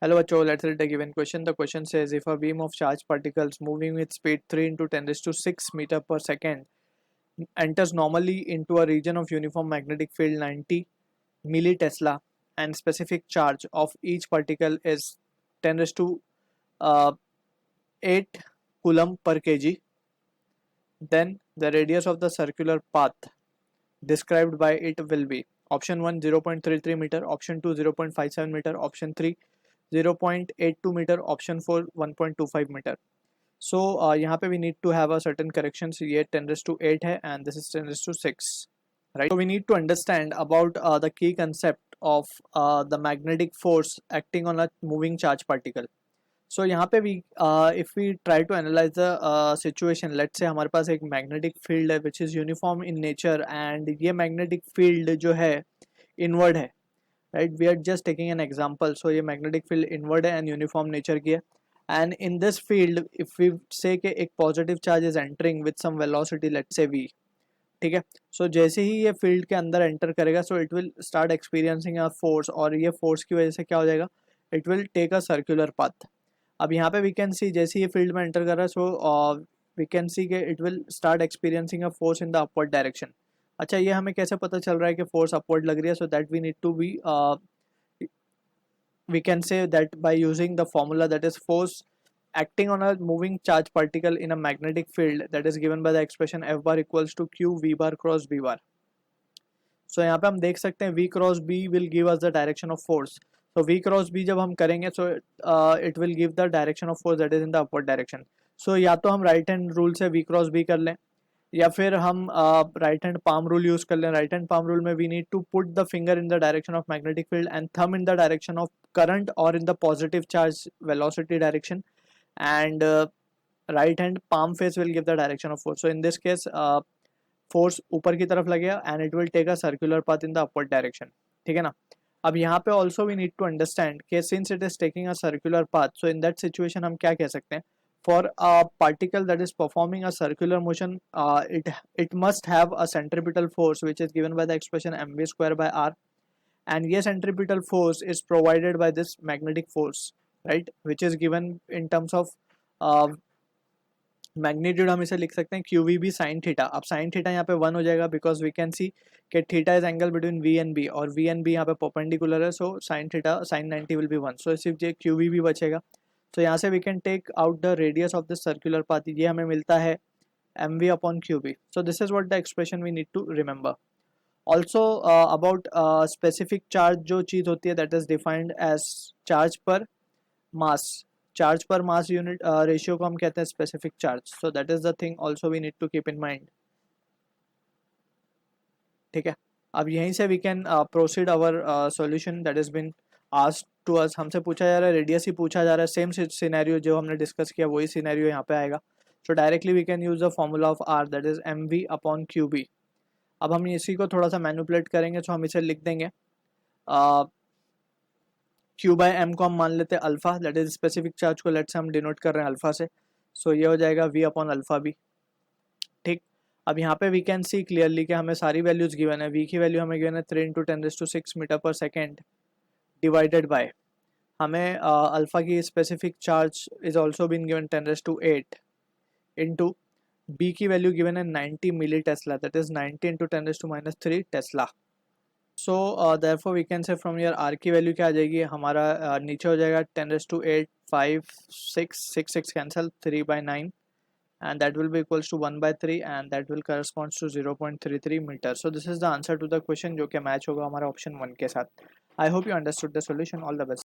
Hello, Acho. Let's read the given question. The question says if a beam of charged particles moving with speed 3 into 10 raised to 6 meter per second enters normally into a region of uniform magnetic field 90 millitesla and specific charge of each particle is 10 raised to uh, 8 coulomb per kg, then the radius of the circular path described by it will be option 1 0.33 meter, option 2 0.57 meter, option 3 0.82 meter, option 4 1.25 meter. So यहाँ पे we need to have a certain corrections. ये 10 raised to 8 है and this is 10 raised to 6, right? So we need to understand about the key concept of the magnetic force acting on a moving charge particle. So यहाँ पे we if we try to analyze the situation, let's say हमारे पास एक magnetic field है which is uniform in nature and ये magnetic field जो है inward है, right? We are just taking an example. So ये magnetic field inward है and uniform nature की है, and in this field if we say कि एक positive charge is entering with some velocity, let's say v, ठीक है? So जैसे ही ये field के अंदर enter करेगा so it will start experiencing a force और ये force की वजह से क्या हो जाएगा, it will take a circular path. अब यहाँ पे we can see जैसे ही फील्ड में एंटर कर रहा है सो we can see कि it will start experiencing a force in the upward direction. अच्छा, ये हमें कैसे पता चल रहा है कि force upward लग रही है? So that we need to be we can say that by using the formula that is force acting on a moving charge particle in a magnetic field that is given by the expression F bar equals to Q V bar cross B bar. So यहाँ पे हम देख सकते हैं V cross B will give us the direction of force. So V cross B जब हम करेंगे so it will give the direction of force that is in the upward direction. So या तो हम right hand rule से V cross B कर लें या फिर हम right hand palm rule use कर लें. Right hand palm rule में we need to put the finger in the direction of magnetic field and thumb in the direction of current or in the positive charge velocity direction, and right hand palm face will give the direction of force. So in this case force ऊपर की तरफ लगेगा and it will take a circular path in the upward direction, ठीक है ना? अब यहाँ पे also we need to understand कि since it is taking a circular path, so in that situation हम क्या कह सकते हैं, for a particle that is performing a circular motion it must have a centripetal force which is given by the expression mv square by r, and ये centripetal force is provided by this magnetic force, right, which is given in terms of magnitude हम इसे लिख सकते हैं q v B sine theta. अब sine theta यहाँ पे 1 हो जाएगा बिकॉज वी कैन सी कि theta is angle between v and B और वी एंड बी यहाँ पे परपेंडिकुलर है, so sine theta sine 90 will be 1. So सिर्फ ये क्यू वी बी बचेगा. तो यहाँ से we can take out the radius of this circular path. ये हमें मिलता है m v upon q B. So this is what the expression we need to remember. Also about specific charge जो चीज़ होती है that is defined as charge per mass. Charge per mass unit ratio को हम कहते हैं specific charge. So that is the thing also we need to keep in mind, ठीक है? अब यहीं से we can proceed our solution that is been asked to us. हमसे पूछा जा रहा है, रेडियस ही पूछा जा रहा है, सेम सिनेरियो जो हमने डिस्कस किया वही सिनेरियो यहाँ पे आएगा. So directly we can use the formula of R that is m v upon q B. अब हम इसी को थोड़ा सा मैनिपुलेट करेंगे, तो हम इसे लिख देंगे क्यू बाय एम को हम मान लेते हैं alpha, that is specific charge को लेट से हम डिनोट कर रहे हैं अल्फा से. सो ये हो जाएगा वी अपॉन अल्फा बी, ठीक. अब यहाँ पे वी कैन सी क्लियरली कि हमें सारी वैल्यूज गिवन है. वी की वैल्यू हमें गिवन है 3 into 10⁻⁶ metre per second divided by हमें अल्फा की specific charge is also been given 10⁸ into B की वैल्यू गिवन है 90 milli tesla, that is 90 into 10⁻³ tesla. So therefore we can say from here R की value क्या आ जाएगी हमारा, नीचे हो जाएगा 10⁸ 5 6 cancel 3/9 and that will be equals to 1/3 and that will corresponds to 0.33 meter. So this is the answer to the question जो कि मैच होगा हमारा ऑप्शन 1 के साथ. I hope you understood the solution. All the best.